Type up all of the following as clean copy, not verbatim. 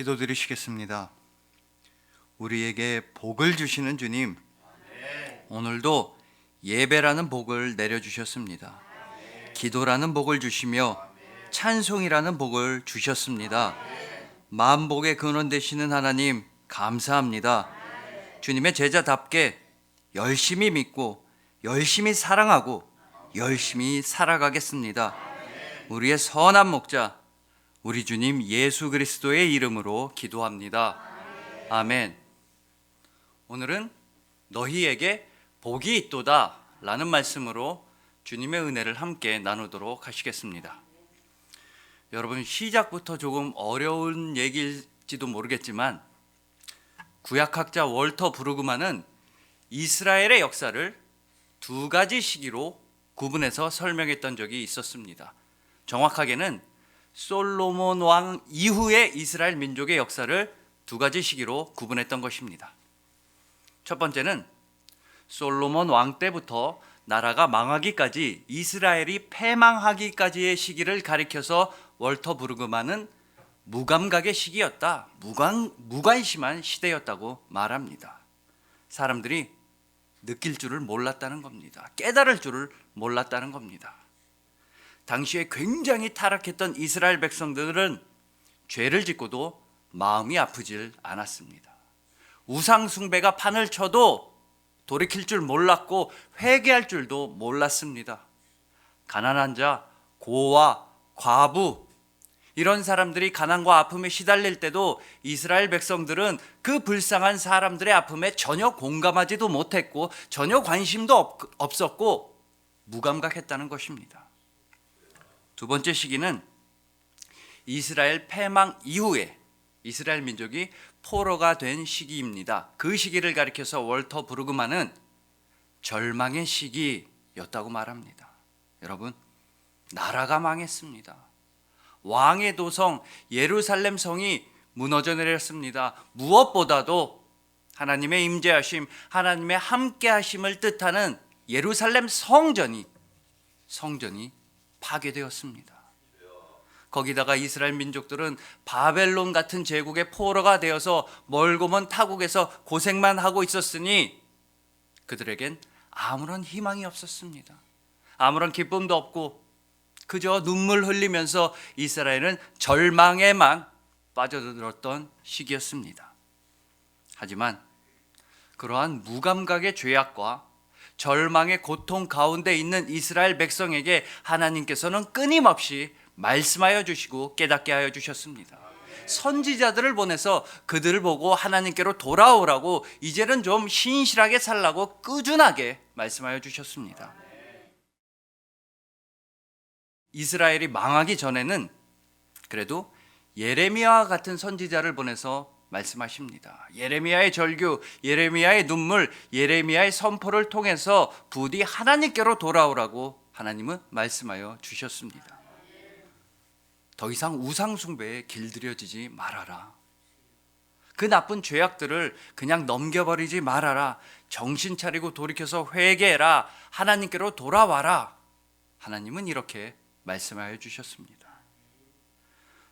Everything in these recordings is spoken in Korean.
기도드리시겠습니다. 우리에게 복을 주시는 주님, 오늘도 예배라는 복을 내려주셨습니다. 기도라는 복을 주시며 찬송이라는 복을 주셨습니다. 만복의 근원 되시는 하나님 감사합니다. 주님의 제자답게 열심히 믿고 열심히 사랑하고 열심히 살아가겠습니다. 우리의 선한 목자 우리 주님 예수 그리스도의 이름으로 기도합니다. 아멘. 오늘은 너희에게 복이 있도다 라는 말씀으로 주님의 은혜를 함께 나누도록 하시겠습니다. 여러분, 시작부터 조금 어려운 얘기일지도 모르겠지만 구약학자 월터 브루그만은 이스라엘의 역사를 두 가지 시기로 구분해서 설명했던 적이 있었습니다. 정확하게는 솔로몬 왕 이후의 이스라엘 민족의 역사를 두 가지 시기로 구분했던 것입니다. 첫 번째는 솔로몬 왕 때부터 나라가 망하기까지, 이스라엘이 패망하기까지의 시기를 가리켜서 월터 브루그만은 무감각의 시기였다, 무관심한 시대였다고 말합니다. 사람들이 느낄 줄을 몰랐다는 겁니다. 깨달을 줄을 몰랐다는 겁니다. 당시에 굉장히 타락했던 이스라엘 백성들은 죄를 짓고도 마음이 아프질 않았습니다. 우상 숭배가 판을 쳐도 돌이킬 줄 몰랐고 회개할 줄도 몰랐습니다. 가난한 자, 고아, 과부, 이런 사람들이 가난과 아픔에 시달릴 때도 이스라엘 백성들은 그 불쌍한 사람들의 아픔에 전혀 공감하지도 못했고 전혀 관심도 없었고 무감각했다는 것입니다. 두 번째 시기는 이스라엘 패망 이후에 이스라엘 민족이 포로가 된 시기입니다. 그 시기를 가리켜서 월터 브루그만은 절망의 시기였다고 말합니다. 여러분, 나라가 망했습니다. 왕의 도성 예루살렘 성이 무너져 내렸습니다. 무엇보다도 하나님의 임재하심, 하나님의 함께하심을 뜻하는 예루살렘 성전이 파괴되었습니다. 거기다가 이스라엘 민족들은 바벨론 같은 제국의 포로가 되어서 멀고 먼 타국에서 고생만 하고 있었으니 그들에겐 아무런 희망이 없었습니다. 아무런 기쁨도 없고 그저 눈물 흘리면서 이스라엘은 절망에만 빠져들었던 시기였습니다. 하지만 그러한 무감각의 죄악과 절망의 고통 가운데 있는 이스라엘 백성에게 하나님께서는 끊임없이 말씀하여 주시고 깨닫게 하여 주셨습니다. 선지자들을 보내서 그들을 보고 하나님께로 돌아오라고, 이제는 좀 신실하게 살라고 꾸준하게 말씀하여 주셨습니다. 이스라엘이 망하기 전에는 그래도 예레미야와 같은 선지자를 보내서 말씀하십니다. 예레미야의 절규, 예레미야의 눈물, 예레미야의 선포를 통해서 부디 하나님께로 돌아오라고 하나님은 말씀하여 주셨습니다. 더 이상 우상 숭배에 길들여지지 말아라. 그 나쁜 죄악들을 그냥 넘겨버리지 말아라. 정신 차리고 돌이켜서 회개해라. 하나님께로 돌아와라. 하나님은 이렇게 말씀하여 주셨습니다.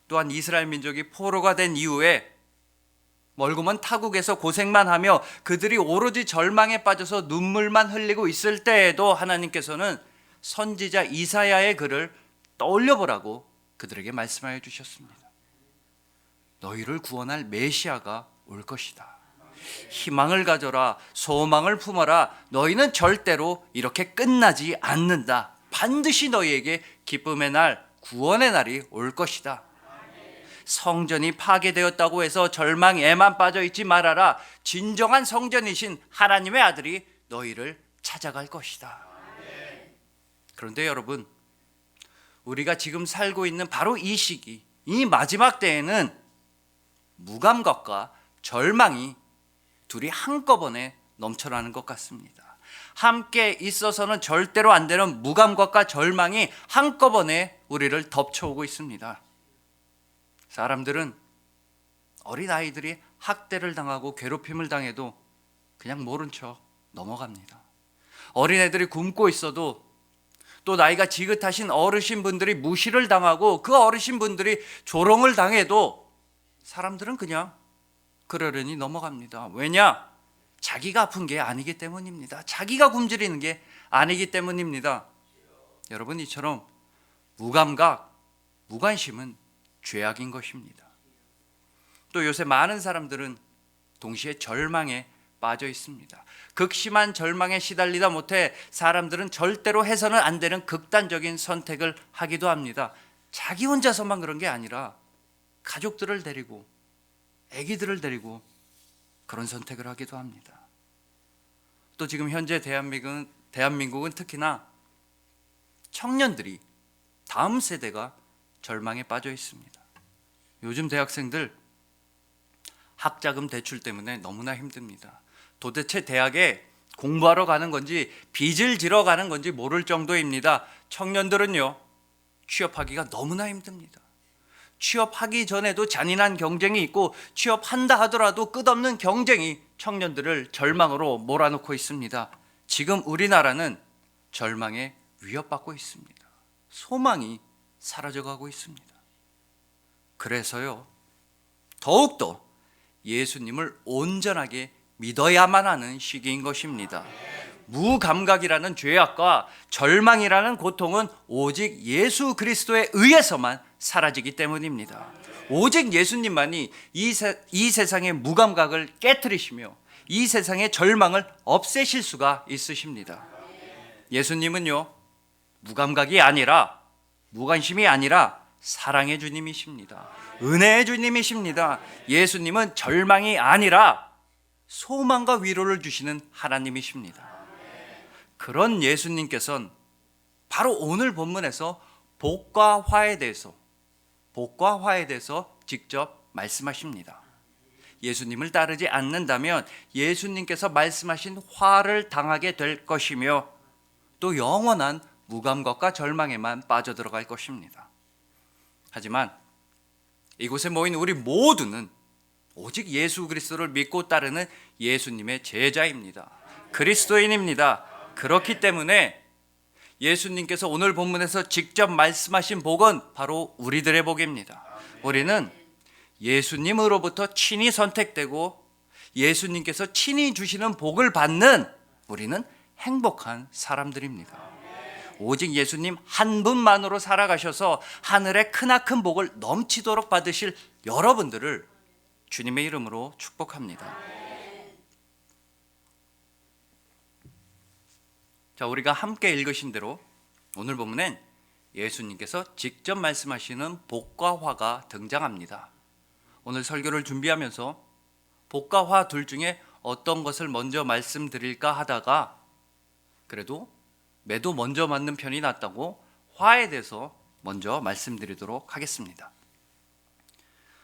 또한 이스라엘 민족이 포로가 된 이후에 멀고 먼 타국에서 고생만 하며 그들이 오로지 절망에 빠져서 눈물만 흘리고 있을 때에도 하나님께서는 선지자 이사야의 글을 떠올려보라고 그들에게 말씀하여 주셨습니다. 너희를 구원할 메시아가 올 것이다. 희망을 가져라. 소망을 품어라. 너희는 절대로 이렇게 끝나지 않는다. 반드시 너희에게 기쁨의 날, 구원의 날이 올 것이다. 성전이 파괴되었다고 해서 절망에만 빠져 있지 말아라. 진정한 성전이신 하나님의 아들이 너희를 찾아갈 것이다. 그런데 여러분, 우리가 지금 살고 있는 바로 이 시기, 이 마지막 때에는 무감각과 절망이 둘이 한꺼번에 넘쳐나는 것 같습니다. 함께 있어서는 절대로 안 되는 무감각과 절망이 한꺼번에 우리를 덮쳐오고 있습니다. 사람들은 어린아이들이 학대를 당하고 괴롭힘을 당해도 그냥 모른 척 넘어갑니다. 어린애들이 굶고 있어도, 또 나이가 지긋하신 어르신분들이 무시를 당하고 그 어르신분들이 조롱을 당해도 사람들은 그냥 그러려니 넘어갑니다. 왜냐? 자기가 아픈 게 아니기 때문입니다. 자기가 굶주리는 게 아니기 때문입니다. 여러분, 이처럼 무감각, 무관심은 죄악인 것입니다. 또 요새 많은 사람들은 동시에 절망에 빠져 있습니다. 극심한 절망에 시달리다 못해 사람들은 절대로 해서는 안 되는 극단적인 선택을 하기도 합니다. 자기 혼자서만 그런 게 아니라 가족들을 데리고, 아기들을 데리고 그런 선택을 하기도 합니다. 또 지금 현재 대한민국은 특히나 청년들이, 다음 세대가 절망에 빠져 있습니다. 요즘 대학생들 학자금 대출 때문에 너무나 힘듭니다. 도대체 대학에 공부하러 가는 건지 빚을 지러 가는 건지 모를 정도입니다. 청년들은요, 취업하기가 너무나 힘듭니다. 취업하기 전에도 잔인한 경쟁이 있고, 취업한다 하더라도 끝없는 경쟁이 청년들을 절망으로 몰아넣고 있습니다. 지금 우리나라는 절망에 위협받고 있습니다. 소망이 사라져가고 있습니다. 그래서요, 더욱더 예수님을 온전하게 믿어야만 하는 시기인 것입니다. 무감각이라는 죄악과 절망이라는 고통은 오직 예수 그리스도에 의해서만 사라지기 때문입니다. 오직 예수님만이 이 세상의 무감각을 깨트리시며 이 세상의 절망을 없애실 수가 있으십니다. 예수님은요, 무감각이 아니라, 무관심이 아니라 사랑의 주님이십니다. 은혜의 주님이십니다. 예수님은 절망이 아니라 소망과 위로를 주시는 하나님이십니다. 그런 예수님께서는 바로 오늘 본문에서 복과 화에 대해서 직접 말씀하십니다. 예수님을 따르지 않는다면 예수님께서 말씀하신 화를 당하게 될 것이며, 또 영원한 무감각과 절망에만 빠져들어갈 것입니다. 하지만 이곳에 모인 우리 모두는 오직 예수 그리스도를 믿고 따르는 예수님의 제자입니다. 그리스도인입니다. 그렇기 때문에 예수님께서 오늘 본문에서 직접 말씀하신 복은 바로 우리들의 복입니다. 우리는 예수님으로부터 친히 선택되고 예수님께서 친히 주시는 복을 받는, 우리는 행복한 사람들입니다. 오직 예수님 한 분만으로 살아가셔서 하늘의 크나큰 복을 넘치도록 받으실 여러분들을 주님의 이름으로 축복합니다. 자, 우리가 함께 읽으신 대로 오늘 본문엔 예수님께서 직접 말씀하시는 복과 화가 등장합니다. 오늘 설교를 준비하면서 복과 화 둘 중에 어떤 것을 먼저 말씀드릴까 하다가 그래도 매도 먼저 맞는 편이 낫다고 화에 대해서 먼저 말씀드리도록 하겠습니다.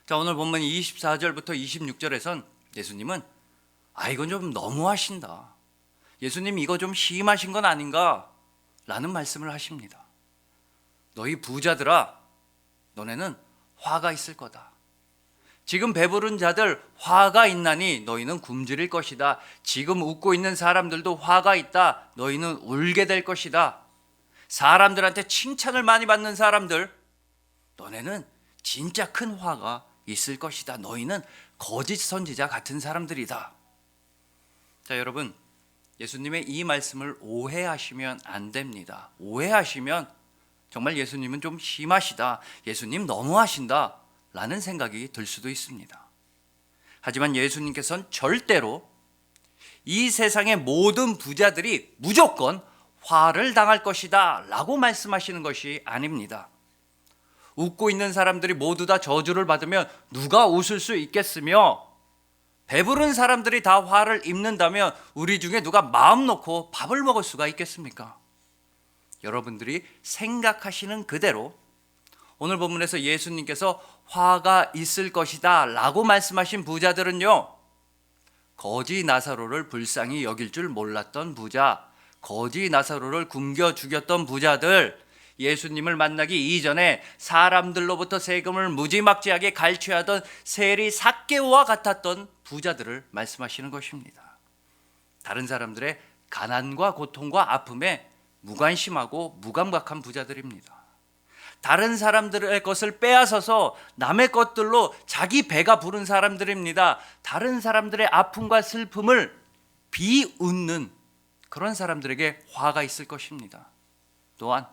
자, 오늘 본문 24절부터 26절에선 예수님은 이건 좀 너무하신다, 예수님 이거 좀 심하신 건 아닌가 라는 말씀을 하십니다. 너희 부자들아, 너네는 화가 있을 거다. 지금 배부른 자들 화가 있나니 너희는 굶주릴 것이다. 지금 웃고 있는 사람들도 화가 있다. 너희는 울게 될 것이다. 사람들한테 칭찬을 많이 받는 사람들, 너네는 진짜 큰 화가 있을 것이다. 너희는 거짓 선지자 같은 사람들이다. 자, 여러분, 예수님의 이 말씀을 오해하시면 안 됩니다. 오해하시면 정말 예수님은 좀 심하시다, 예수님 너무하신다 라는 생각이 들 수도 있습니다. 하지만 예수님께서는 절대로 이 세상의 모든 부자들이 무조건 화를 당할 것이다 라고 말씀하시는 것이 아닙니다. 웃고 있는 사람들이 모두 다 저주를 받으면 누가 웃을 수 있겠으며, 배부른 사람들이 다 화를 입는다면 우리 중에 누가 마음 놓고 밥을 먹을 수가 있겠습니까? 여러분들이 생각하시는 그대로 오늘 본문에서 예수님께서 화가 있을 것이다 라고 말씀하신 부자들은요, 거지 나사로를 불쌍히 여길 줄 몰랐던 부자, 거지 나사로를 굶겨 죽였던 부자들, 예수님을 만나기 이전에 사람들로부터 세금을 무지막지하게 갈취하던 세리 삭개오와 같았던 부자들을 말씀하시는 것입니다. 다른 사람들의 가난과 고통과 아픔에 무관심하고 무감각한 부자들입니다. 다른 사람들의 것을 빼앗아서 남의 것들로 자기 배가 부른 사람들입니다. 다른 사람들의 아픔과 슬픔을 비웃는 그런 사람들에게 화가 있을 것입니다. 또한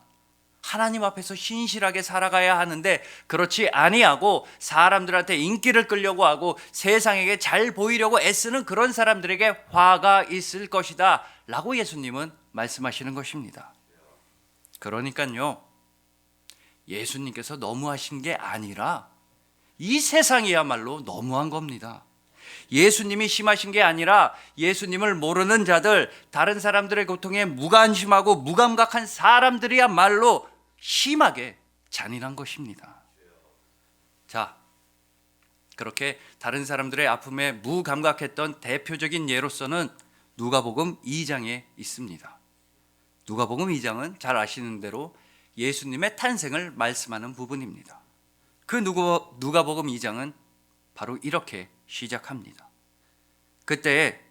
하나님 앞에서 신실하게 살아가야 하는데 그렇지 아니하고 사람들한테 인기를 끌려고 하고 세상에게 잘 보이려고 애쓰는 그런 사람들에게 화가 있을 것이다 라고 예수님은 말씀하시는 것입니다. 그러니까요, 예수님께서 너무하신 게 아니라 이 세상이야말로 너무한 겁니다. 예수님이 심하신 게 아니라 예수님을 모르는 자들, 다른 사람들의 고통에 무관심하고 무감각한 사람들이야말로 심하게 잔인한 것입니다. 자, 그렇게 다른 사람들의 아픔에 무감각했던 대표적인 예로서는 누가복음 2장에 있습니다. 누가복음 2장은 잘 아시는 대로 예수님의 탄생을 말씀하는 부분입니다. 그 누가복음 2장은 바로 이렇게 시작합니다. 그때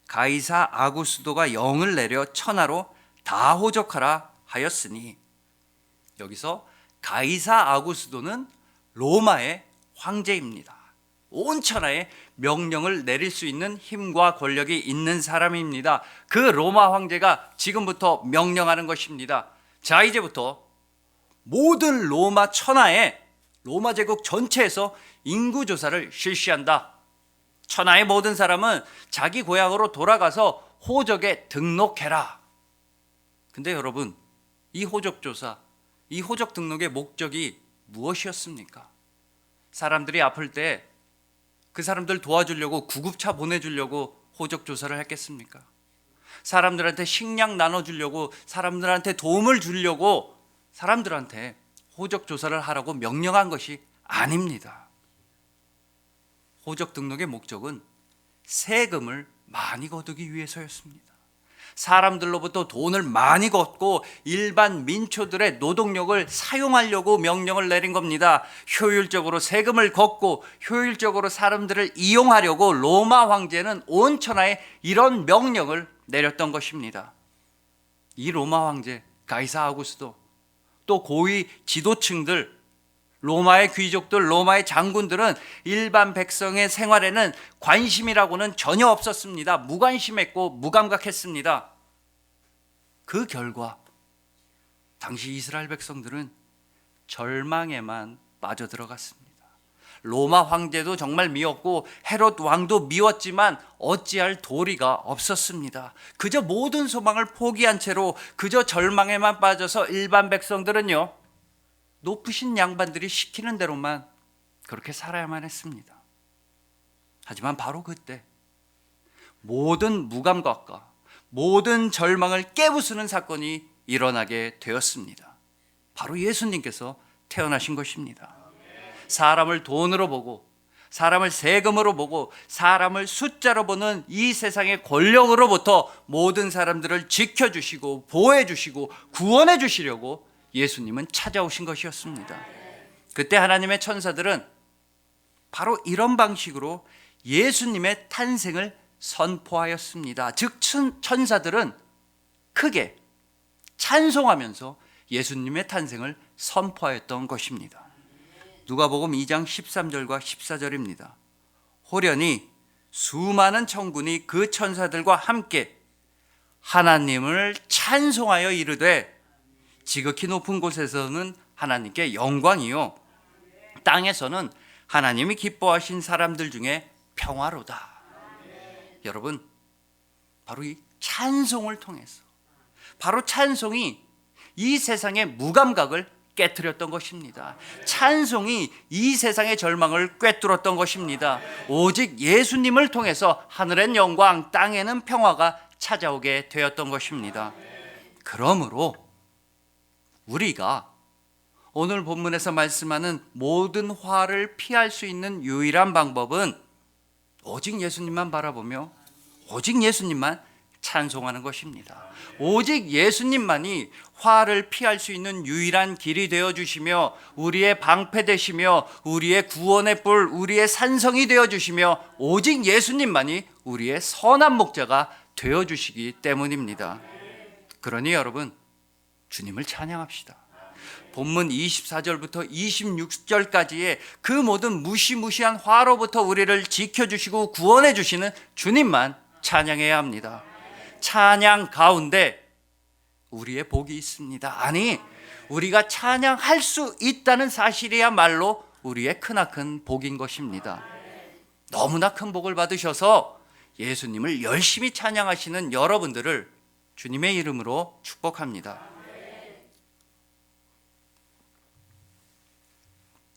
가이사 아구스도가 영을 내려 천하로 다 호적하라 하였으니, 여기서 가이사 아구스도는 로마의 황제입니다. 온 천하에 명령을 내릴 수 있는 힘과 권력이 있는 사람입니다. 그 로마 황제가 지금부터 명령하는 것입니다. 자, 이제부터 모든 로마 천하에, 로마 제국 전체에서 인구조사를 실시한다. 천하의 모든 사람은 자기 고향으로 돌아가서 호적에 등록해라. 근데 여러분, 이 호적조사, 이 호적 등록의 목적이 무엇이었습니까? 사람들이 아플 때 그 사람들 도와주려고 구급차 보내주려고 호적조사를 했겠습니까? 사람들한테 식량 나눠주려고, 사람들한테 도움을 주려고 사람들한테 호적조사를 하라고 명령한 것이 아닙니다. 호적 등록의 목적은 세금을 많이 거두기 위해서였습니다. 사람들로부터 돈을 많이 걷고 일반 민초들의 노동력을 사용하려고 명령을 내린 겁니다. 효율적으로 세금을 걷고 효율적으로 사람들을 이용하려고 로마 황제는 온 천하에 이런 명령을 내렸던 것입니다. 이 로마 황제 가이사 아구스도, 또 고위 지도층들, 로마의 귀족들, 로마의 장군들은 일반 백성의 생활에는 관심이라고는 전혀 없었습니다. 무관심했고 무감각했습니다. 그 결과 당시 이스라엘 백성들은 절망에만 빠져들어갔습니다. 로마 황제도 정말 미웠고 헤롯 왕도 미웠지만 어찌할 도리가 없었습니다. 그저 모든 소망을 포기한 채로 그저 절망에만 빠져서 일반 백성들은요, 높으신 양반들이 시키는 대로만 그렇게 살아야만 했습니다. 하지만 바로 그때 모든 무감각과 모든 절망을 깨부수는 사건이 일어나게 되었습니다. 바로 예수님께서 태어나신 것입니다. 사람을 돈으로 보고, 사람을 세금으로 보고, 사람을 숫자로 보는 이 세상의 권력으로부터 모든 사람들을 지켜주시고 보호해주시고 구원해주시려고 예수님은 찾아오신 것이었습니다. 그때 하나님의 천사들은 바로 이런 방식으로 예수님의 탄생을 선포하였습니다. 즉 천사들은 크게 찬송하면서 예수님의 탄생을 선포하였던 것입니다. 누가복음 2장 13절과 14절입니다. 호련히 수많은 천군이 그 천사들과 함께 하나님을 찬송하여 이르되, 지극히 높은 곳에서는 하나님께 영광이요, 땅에서는 하나님이 기뻐하신 사람들 중에 평화로다. 여러분, 바로 이 찬송을 통해서, 바로 찬송이 이 세상의 무감각을 깨트렸던 것입니다. 찬송이 이 세상의 절망을 꿰뚫었던 것입니다. 오직 예수님을 통해서 하늘엔 영광, 땅에는 평화가 찾아오게 되었던 것입니다. 그러므로 우리가 오늘 본문에서 말씀하는 모든 화를 피할 수 있는 유일한 방법은 오직 예수님만 바라보며 오직 예수님만 찬송하는 것입니다. 오직 예수님만이 화를 피할 수 있는 유일한 길이 되어주시며 우리의 방패 되시며 우리의 구원의 뿔, 우리의 산성이 되어주시며 오직 예수님만이 우리의 선한 목자가 되어주시기 때문입니다. 그러니 여러분, 주님을 찬양합시다. 본문 24절부터 26절까지의 그 모든 무시무시한 화로부터 우리를 지켜주시고 구원해 주시는 주님만 찬양해야 합니다. 찬양 가운데 우리의 복이 있습니다. 아니, 우리가 찬양할 수 있다는 사실이야말로 우리의 크나큰 복인 것입니다. 너무나 큰 복을 받으셔서 예수님을 열심히 찬양하시는 여러분들을 주님의 이름으로 축복합니다.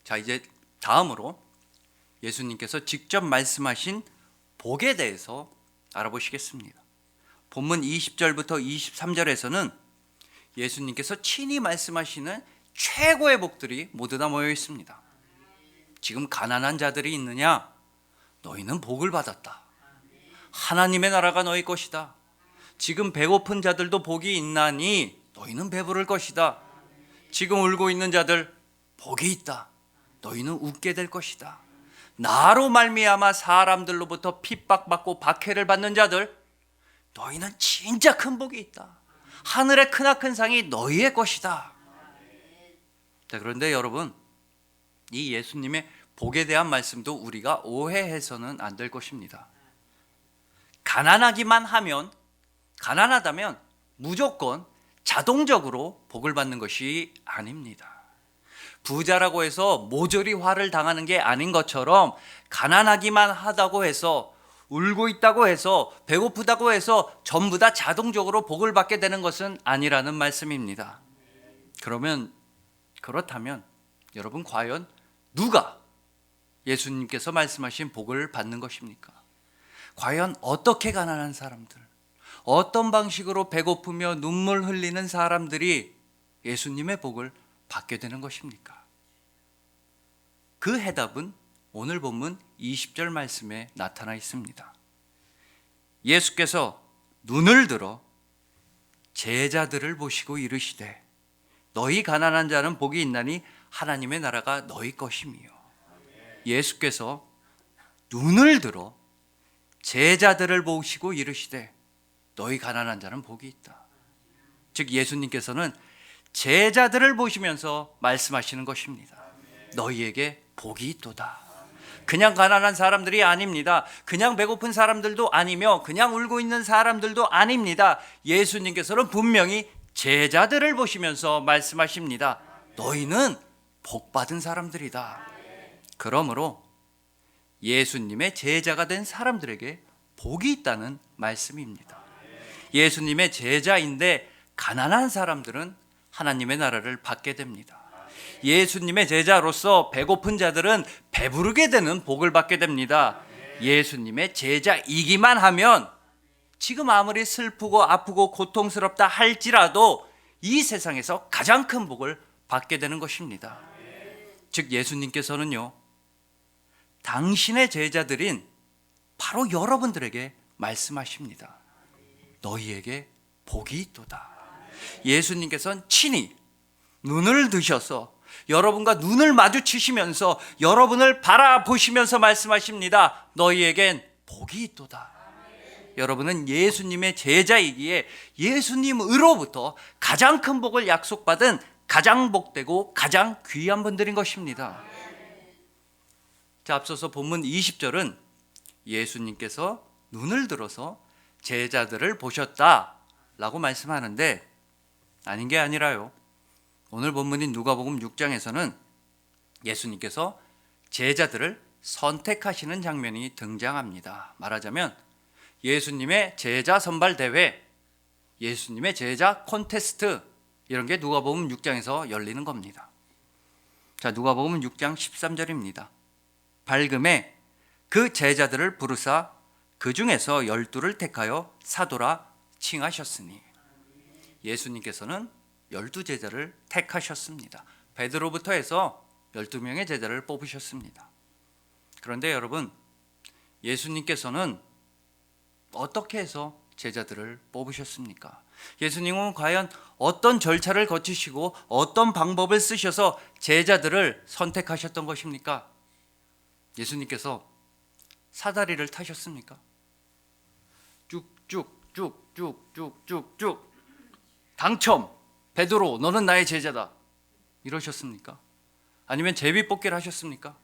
자, 이제 다음으로 예수님께서 직접 말씀하신 복에 대해서 알아보시겠습니다. 본문 20절부터 23절에서는 예수님께서 친히 말씀하시는 최고의 복들이 모두 다 모여 있습니다. 지금 가난한 자들이 있느냐? 너희는 복을 받았다. 하나님의 나라가 너희 것이다. 지금 배고픈 자들도 복이 있나니 너희는 배부를 것이다. 지금 울고 있는 자들 복이 있다. 너희는 웃게 될 것이다. 나로 말미암아 사람들로부터 핍박받고 박해를 받는 자들 너희는 진짜 큰 복이 있다. 하늘의 크나큰 상이 너희의 것이다. 자, 그런데 여러분, 이 예수님의 복에 대한 말씀도 우리가 오해해서는 안 될 것입니다. 가난하다면 무조건 자동적으로 복을 받는 것이 아닙니다. 부자라고 해서 모조리 화를 당하는 게 아닌 것처럼 가난하기만 하다고 해서, 울고 있다고 해서, 배고프다고 해서 전부 다 자동적으로 복을 받게 되는 것은 아니라는 말씀입니다. 그렇다면 여러분, 과연 누가 예수님께서 말씀하신 복을 받는 것입니까? 과연 어떻게 가난한 사람들, 어떤 방식으로 배고프며 눈물 흘리는 사람들이 예수님의 복을 받게 되는 것입니까? 그 해답은 오늘 본문 20절 말씀에 나타나 있습니다. 예수께서 눈을 들어 제자들을 보시고 이르시되 너희 가난한 자는 복이 있나니 하나님의 나라가 너희 것이며. 예수께서 눈을 들어 제자들을 보시고 이르시되 너희 가난한 자는 복이 있다. 즉 예수님께서는 제자들을 보시면서 말씀하시는 것입니다. 너희에게 복이 있도다. 그냥 가난한 사람들이 아닙니다. 그냥 배고픈 사람들도 아니며 그냥 울고 있는 사람들도 아닙니다. 예수님께서는 분명히 제자들을 보시면서 말씀하십니다. 너희는 복받은 사람들이다. 그러므로 예수님의 제자가 된 사람들에게 복이 있다는 말씀입니다. 예수님의 제자인데 가난한 사람들은 하나님의 나라를 받게 됩니다. 예수님의 제자로서 배고픈 자들은 배부르게 되는 복을 받게 됩니다. 예수님의 제자이기만 하면 지금 아무리 슬프고 아프고 고통스럽다 할지라도 이 세상에서 가장 큰 복을 받게 되는 것입니다. 즉 예수님께서는요, 당신의 제자들인 바로 여러분들에게 말씀하십니다. 너희에게 복이 있도다. 예수님께서는 친히 눈을 드셔서 여러분과 눈을 마주치시면서 여러분을 바라보시면서 말씀하십니다. 너희에겐 복이 있도다. 여러분은 예수님의 제자이기에 예수님으로부터 가장 큰 복을 약속받은 가장 복되고 가장 귀한 분들인 것입니다. 자, 앞서서 본문 20절은 예수님께서 눈을 들어서 제자들을 보셨다라고 말씀하는데 아닌 게 아니라요. 오늘 본문인 누가복음 6장에서는 예수님께서 제자들을 선택하시는 장면이 등장합니다. 말하자면 예수님의 제자 선발 대회, 예수님의 제자 콘테스트, 이런 게 누가복음 6장에서 열리는 겁니다. 자, 누가복음 6장 13절입니다. 밝음에 그 제자들을 부르사 그 중에서 12를 택하여 사도라 칭하셨으니. 예수님께서는 12제자를 택하셨습니다. 베드로부터 해서 12명의 제자를 뽑으셨습니다. 그런데 여러분, 예수님께서는 어떻게 해서 제자들을 뽑으셨습니까? 예수님은 과연 어떤 절차를 거치시고 어떤 방법을 쓰셔서 제자들을 선택하셨던 것입니까? 예수님께서 사다리를 타셨습니까? 쭉쭉쭉쭉쭉쭉쭉 당첨! 베드로, 너는 나의 제자다. 이러셨습니까? 아니면 제비뽑기를 하셨습니까?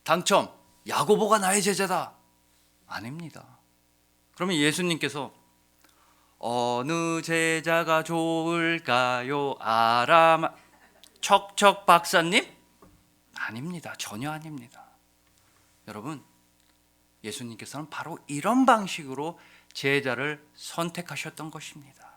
당첨, 야고보가 나의 제자다. 아닙니다. 그러면 예수님께서 어느 제자가 좋을까요? 아람 척척 박사님? 아닙니다. 전혀 아닙니다. 여러분, 예수님께서는 바로 이런 방식으로 제자를 선택하셨던 것입니다.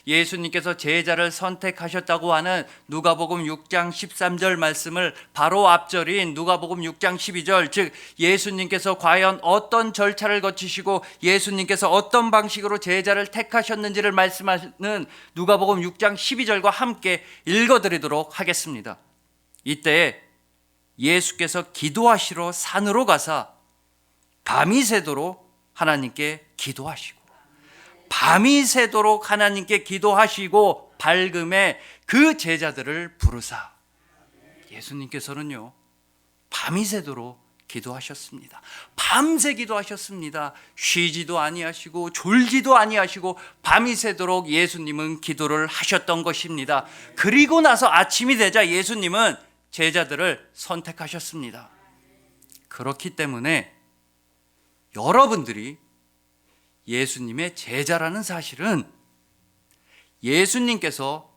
예수님께서 제자를 선택하셨다고 하는 누가복음 6장 13절 말씀을 바로 앞절인 누가복음 6장 12절, 즉 예수님께서 과연 어떤 절차를 거치시고 예수님께서 어떤 방식으로 제자를 택하셨는지를 말씀하는 누가복음 6장 12절과 함께 읽어드리도록 하겠습니다. 이때 예수께서 기도하시러 산으로 가사 밤이 새도록 하나님께 기도하시고, 밤이 새도록 하나님께 기도하시고 밝음에 그 제자들을 부르사, 예수님께서는요 밤이 새도록 기도하셨습니다. 밤새 기도하셨습니다. 쉬지도 아니하시고 졸지도 아니하시고 밤이 새도록 예수님은 기도를 하셨던 것입니다. 그리고 나서 아침이 되자 예수님은 제자들을 선택하셨습니다. 그렇기 때문에 여러분들이 예수님의 제자라는 사실은 예수님께서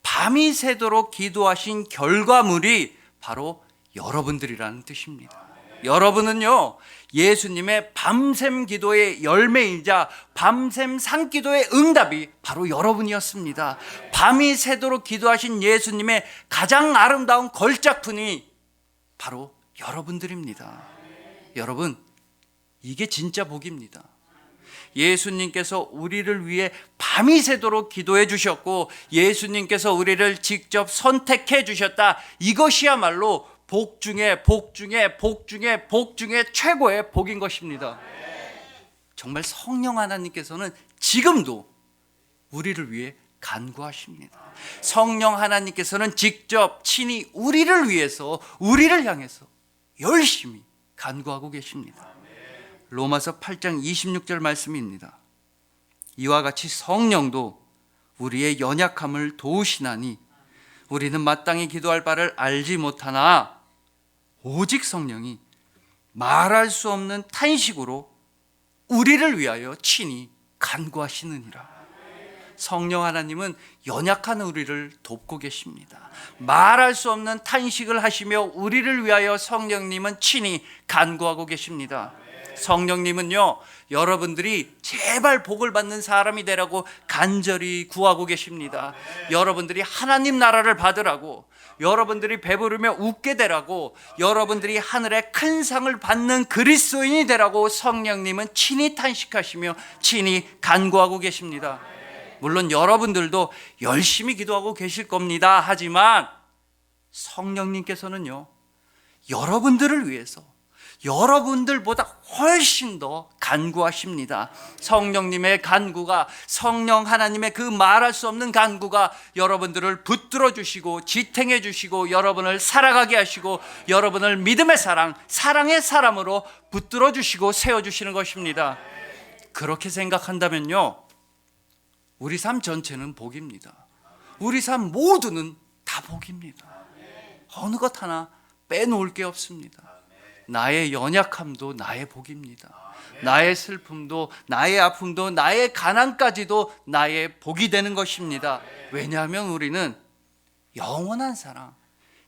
밤이 새도록 기도하신 결과물이 바로 여러분들이라는 뜻입니다. 여러분은요 예수님의 밤샘 기도의 열매이자 밤샘 산기도의 응답이 바로 여러분이었습니다. 밤이 새도록 기도하신 예수님의 가장 아름다운 걸작품이 바로 여러분들입니다. 여러분, 이게 진짜 복입니다. 예수님께서 우리를 위해 밤이 새도록 기도해 주셨고 예수님께서 우리를 직접 선택해 주셨다. 이것이야말로 복 중에 복 중에 복 중에 복 중에 최고의 복인 것입니다. 정말 성령 하나님께서는 지금도 우리를 위해 간구하십니다. 성령 하나님께서는 직접 친히 우리를 위해서, 우리를 향해서 열심히 간구하고 계십니다. 로마서 8장 26절 말씀입니다. 이와 같이 성령도 우리의 연약함을 도우시나니 우리는 마땅히 기도할 바를 알지 못하나 오직 성령이 말할 수 없는 탄식으로 우리를 위하여 친히 간구하시느니라. 성령 하나님은 연약한 우리를 돕고 계십니다. 말할 수 없는 탄식을 하시며 우리를 위하여 성령님은 친히 간구하고 계십니다. 성령님은요 여러분들이 제발 복을 받는 사람이 되라고 간절히 구하고 계십니다. 여러분들이 하나님 나라를 받으라고, 여러분들이 배부르며 웃게 되라고, 여러분들이 하늘의 큰 상을 받는 그리스도인이 되라고 성령님은 친히 탄식하시며 친히 간구하고 계십니다. 물론 여러분들도 열심히 기도하고 계실 겁니다. 하지만 성령님께서는요 여러분들을 위해서 여러분들보다 훨씬 더 간구하십니다. 성령님의 간구가, 성령 하나님의 그 말할 수 없는 간구가 여러분들을 붙들어 주시고 지탱해 주시고 여러분을 살아가게 하시고 여러분을 믿음의 사랑, 사랑의 사람으로 붙들어 주시고 세워 주시는 것입니다. 그렇게 생각한다면요 우리 삶 전체는 복입니다. 우리 삶 모두는 다 복입니다. 어느 것 하나 빼놓을 게 없습니다. 나의 연약함도 나의 복입니다. 나의 슬픔도, 나의 아픔도, 나의 가난까지도 나의 복이 되는 것입니다. 왜냐하면 우리는 영원한 사랑,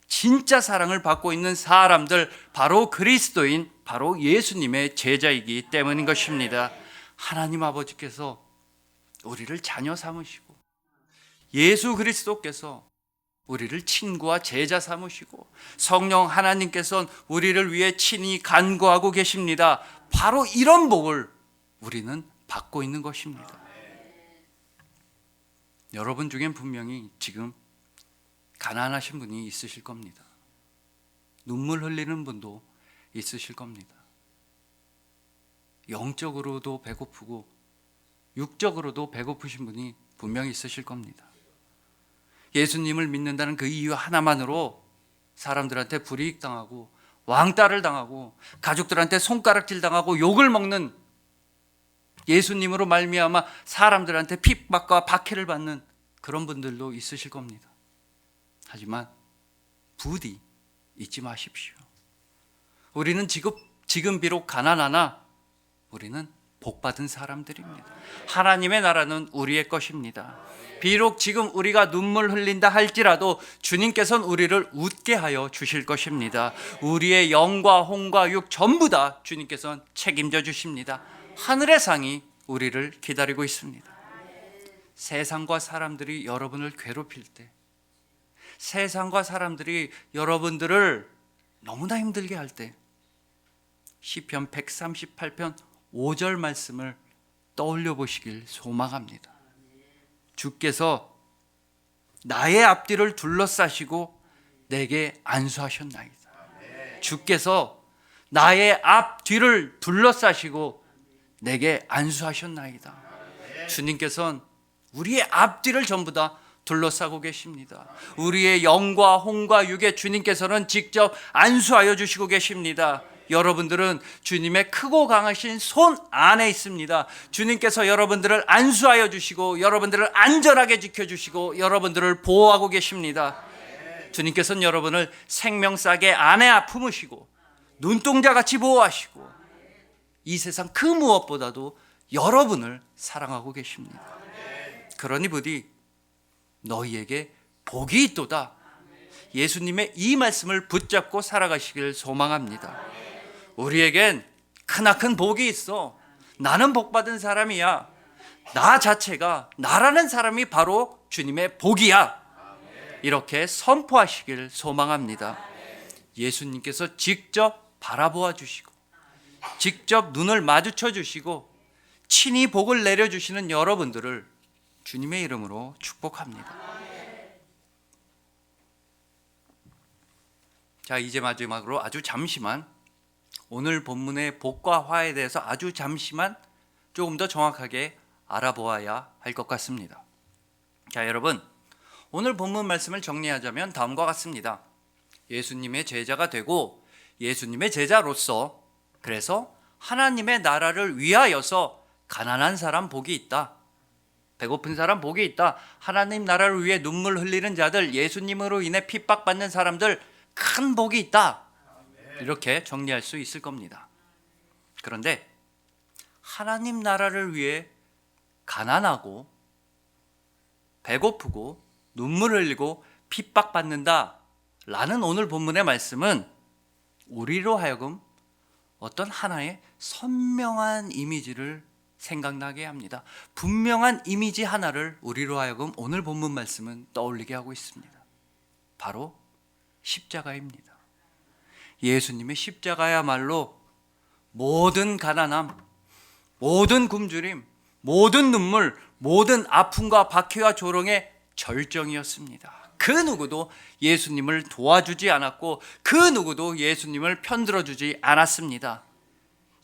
진짜 사랑을 받고 있는 사람들, 바로 그리스도인, 바로 예수님의 제자이기 때문인 것입니다. 하나님 아버지께서 우리를 자녀 삼으시고 예수 그리스도께서 우리를 친구와 제자 삼으시고 성령 하나님께서는 우리를 위해 친히 간구하고 계십니다. 바로 이런 복을 우리는 받고 있는 것입니다. 여러분 중엔 분명히 지금 가난하신 분이 있으실 겁니다. 눈물 흘리는 분도 있으실 겁니다. 영적으로도 배고프고 육적으로도 배고프신 분이 분명히 있으실 겁니다. 예수님을 믿는다는 그 이유 하나만으로 사람들한테 불이익당하고 왕따를 당하고 가족들한테 손가락질 당하고 욕을 먹는, 예수님으로 말미암아 사람들한테 핍박과 박해를 받는 그런 분들도 있으실 겁니다. 하지만 부디 잊지 마십시오. 우리는 지금 비록 가난하나 우리는 복받은 사람들입니다. 하나님의 나라는 우리의 것입니다. 비록 지금 우리가 눈물 흘린다 할지라도 주님께서는 우리를 웃게 하여 주실 것입니다. 우리의 영과 혼과 육 전부 다 주님께서는 책임져 주십니다. 하늘의 상이 우리를 기다리고 있습니다. 세상과 사람들이 여러분을 괴롭힐 때, 세상과 사람들이 여러분들을 너무나 힘들게 할 때 시편 138편 5절 말씀을 떠올려 보시길 소망합니다. 주께서 나의 앞뒤를 둘러싸시고 내게 안수하셨나이다. 주께서 나의 앞뒤를 둘러싸시고 내게 안수하셨나이다. 주님께서는 우리의 앞뒤를 전부 다 둘러싸고 계십니다. 우리의 영과 혼과 육의 주님께서는 직접 안수하여 주시고 계십니다. 여러분들은 주님의 크고 강하신 손 안에 있습니다. 주님께서 여러분들을 안수하여 주시고 여러분들을 안전하게 지켜주시고 여러분들을 보호하고 계십니다. 주님께서는 여러분을 생명싸개 안에 품으시고 눈동자같이 보호하시고 이 세상 그 무엇보다도 여러분을 사랑하고 계십니다. 그러니 부디 너희에게 복이 있도다. 예수님의 이 말씀을 붙잡고 살아가시길 소망합니다. 우리에겐 크나큰 복이 있어. 나는 복받은 사람이야. 나 자체가, 나라는 사람이 바로 주님의 복이야. 이렇게 선포하시길 소망합니다. 예수님께서 직접 바라보아 주시고 직접 눈을 마주쳐 주시고 친히 복을 내려주시는 여러분들을 주님의 이름으로 축복합니다. 자, 이제 마지막으로 아주 잠시만 오늘 본문의 복과 화에 대해서 아주 잠시만 조금 더 정확하게 알아보아야 할 것 같습니다. 자, 여러분, 오늘 본문 말씀을 정리하자면 다음과 같습니다. 예수님의 제자가 되고 예수님의 제자로서 그래서 하나님의 나라를 위하여서 가난한 사람 복이 있다. 배고픈 사람 복이 있다. 하나님 나라를 위해 눈물 흘리는 자들, 예수님으로 인해 핍박받는 사람들 큰 복이 있다. 이렇게 정리할 수 있을 겁니다. 그런데 하나님 나라를 위해 가난하고 배고프고 눈물 흘리고 핍박받는다 라는 오늘 본문의 말씀은 우리로 하여금 어떤 하나의 선명한 이미지를 생각나게 합니다. 분명한 이미지 하나를 우리로 하여금 오늘 본문 말씀은 떠올리게 하고 있습니다. 바로 십자가입니다. 예수님의 십자가야말로 모든 가난함, 모든 굶주림, 모든 눈물, 모든 아픔과 박해와 조롱의 절정이었습니다. 그 누구도 예수님을 도와주지 않았고 그 누구도 예수님을 편들어주지 않았습니다.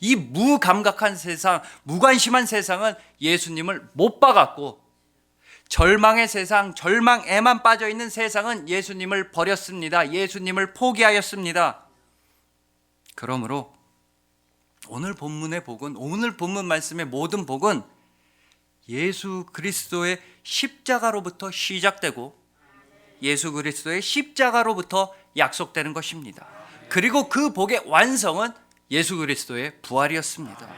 이 무감각한 세상, 무관심한 세상은 예수님을 못 박았고 절망의 세상, 절망에만 빠져있는 세상은 예수님을 버렸습니다. 예수님을 포기하였습니다. 그러므로 오늘 본문의 복은, 오늘 본문 말씀의 모든 복은 예수 그리스도의 십자가로부터 시작되고 예수 그리스도의 십자가로부터 약속되는 것입니다. 그리고 그 복의 완성은 예수 그리스도의 부활이었습니다.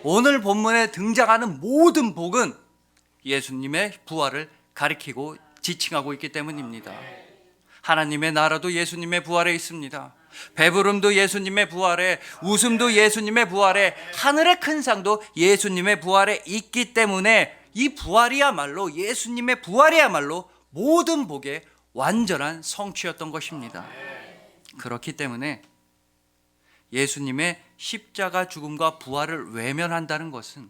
오늘 본문에 등장하는 모든 복은 예수님의 부활을 가리키고 지칭하고 있기 때문입니다. 하나님의 나라도 예수님의 부활에 있습니다. 배부름도 예수님의 부활에, 웃음도 예수님의 부활에, 하늘의 큰 상도 예수님의 부활에 있기 때문에 이 부활이야말로, 예수님의 부활이야말로 모든 복의 완전한 성취였던 것입니다. 그렇기 때문에 예수님의 십자가 죽음과 부활을 외면한다는 것은,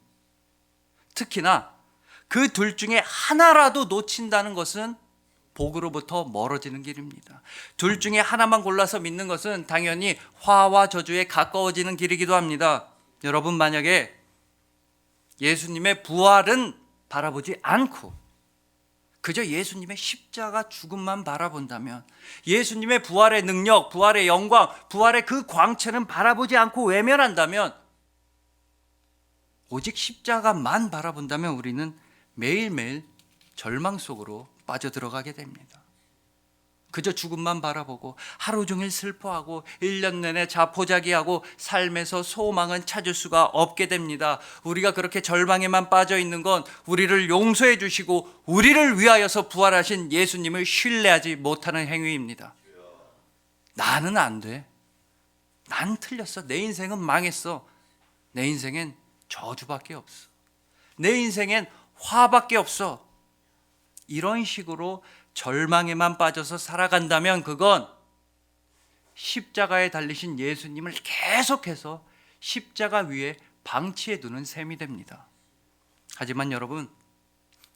특히나 그 둘 중에 하나라도 놓친다는 것은 복으로부터 멀어지는 길입니다. 둘 중에 하나만 골라서 믿는 것은 당연히 화와 저주에 가까워지는 길이기도 합니다. 여러분, 만약에 예수님의 부활은 바라보지 않고 그저 예수님의 십자가 죽음만 바라본다면, 예수님의 부활의 능력, 부활의 영광, 부활의 그 광채는 바라보지 않고 외면한다면, 오직 십자가만 바라본다면 우리는 매일매일 절망 속으로 빠져들어가게 됩니다. 그저 죽음만 바라보고 하루 종일 슬퍼하고 1년 내내 자포자기하고 삶에서 소망은 찾을 수가 없게 됩니다. 우리가 그렇게 절망에만 빠져 있는 건 우리를 용서해 주시고 우리를 위하여서 부활하신 예수님을 신뢰하지 못하는 행위입니다. 나는 안 돼. 난 틀렸어. 내 인생은 망했어. 내 인생엔 저주밖에 없어. 내 인생엔 화밖에 없어. 이런 식으로 절망에만 빠져서 살아간다면 그건 십자가에 달리신 예수님을 계속해서 십자가 위에 방치해 두는 셈이 됩니다. 하지만 여러분,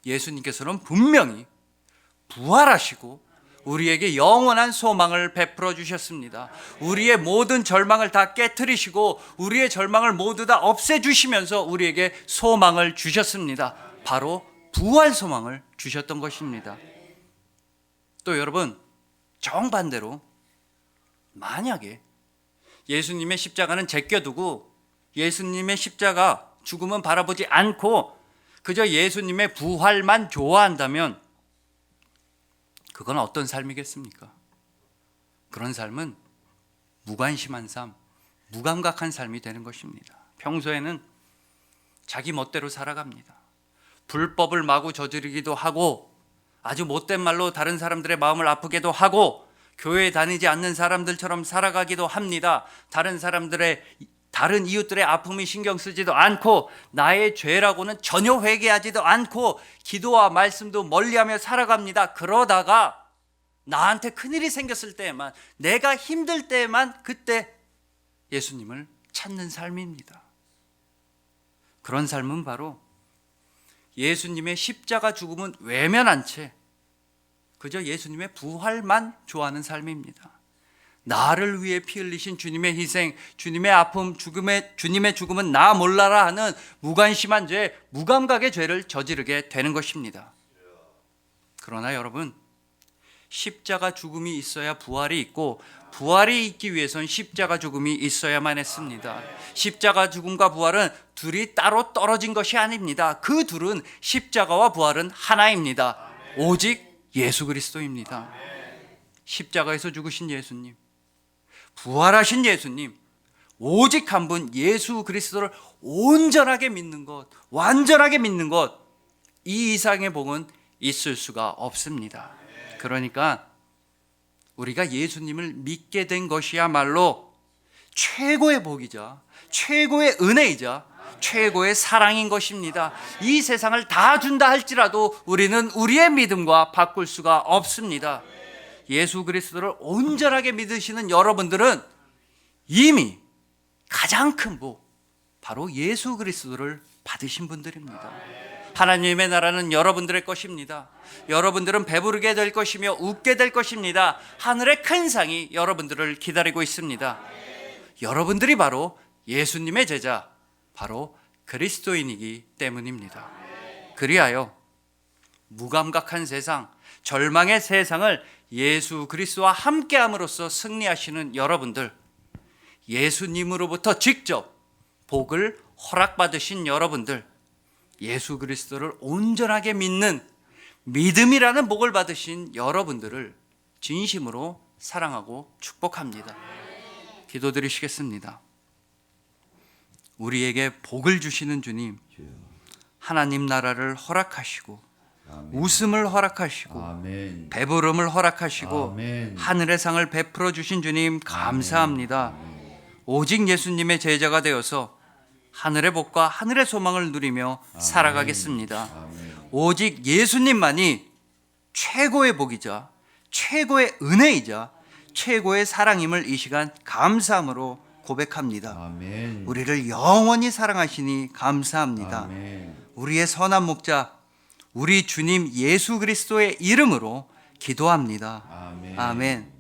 예수님께서는 분명히 부활하시고 우리에게 영원한 소망을 베풀어 주셨습니다. 우리의 모든 절망을 다 깨트리시고 우리의 절망을 모두 다 없애주시면서 우리에게 소망을 주셨습니다. 바로 부활 소망을 주셨던 것입니다. 또 여러분, 정반대로 만약에 예수님의 십자가는 제껴두고 예수님의 십자가 죽음은 바라보지 않고 그저 예수님의 부활만 좋아한다면 그건 어떤 삶이겠습니까? 그런 삶은 무관심한 삶, 무감각한 삶이 되는 것입니다. 평소에는 자기 멋대로 살아갑니다. 불법을 마구 저지르기도 하고 아주 못된 말로 다른 사람들의 마음을 아프게도 하고 교회에 다니지 않는 사람들처럼 살아가기도 합니다. 다른 이웃들의 아픔이 신경 쓰지도 않고 나의 죄라고는 전혀 회개하지도 않고 기도와 말씀도 멀리하며 살아갑니다. 그러다가 나한테 큰일이 생겼을 때에만, 내가 힘들 때에만 그때 예수님을 찾는 삶입니다. 그런 삶은 바로 예수님의 십자가 죽음은 외면한 채 그저 예수님의 부활만 좋아하는 삶입니다. 나를 위해 피 흘리신 주님의 희생, 주님의 아픔, 주님의 죽음은 나 몰라라 하는 무관심한 죄, 무감각의 죄를 저지르게 되는 것입니다. 그러나 여러분, 십자가 죽음이 있어야 부활이 있고 부활이 있기 위해선 십자가 죽음이 있어야만 했습니다. 십자가 죽음과 부활은 둘이 따로 떨어진 것이 아닙니다. 그 둘은, 십자가와 부활은 하나입니다. 오직 예수 그리스도입니다. 십자가에서 죽으신 예수님, 부활하신 예수님, 오직 한 분 예수 그리스도를 온전하게 믿는 것, 완전하게 믿는 것, 이 이상의 복은 있을 수가 없습니다. 그러니까 우리가 예수님을 믿게 된 것이야말로 최고의 복이자 최고의 은혜이자 최고의 사랑인 것입니다. 이 세상을 다 준다 할지라도 우리는 우리의 믿음과 바꿀 수가 없습니다. 예수 그리스도를 온전하게 믿으시는 여러분들은 이미 가장 큰 복, 바로 예수 그리스도를 받으신 분들입니다. 하나님의 나라는 여러분들의 것입니다. 여러분들은 배부르게 될 것이며 웃게 될 것입니다. 하늘의 큰 상이 여러분들을 기다리고 있습니다. 여러분들이 바로 예수님의 제자, 바로 그리스도인이기 때문입니다. 그리하여 무감각한 세상, 절망의 세상을 예수 그리스도와 함께함으로써 승리하시는 여러분들, 예수님으로부터 직접 복을 허락받으신 여러분들, 예수 그리스도를 온전하게 믿는 믿음이라는 복을 받으신 여러분들을 진심으로 사랑하고 축복합니다. 기도드리시겠습니다. 우리에게 복을 주시는 주님, 하나님 나라를 허락하시고 웃음을 허락하시고 배부름을 허락하시고 하늘의 상을 베풀어 주신 주님 감사합니다. 오직 예수님의 제자가 되어서 하늘의 복과 하늘의 소망을 누리며 살아가겠습니다. 오직 예수님만이 최고의 복이자 최고의 은혜이자 최고의 사랑임을 이 시간 감사함으로 고백합니다. 우리를 영원히 사랑하시니 감사합니다. 우리의 선한 목자, 우리 주님 예수 그리스도의 이름으로 기도합니다. 아멘.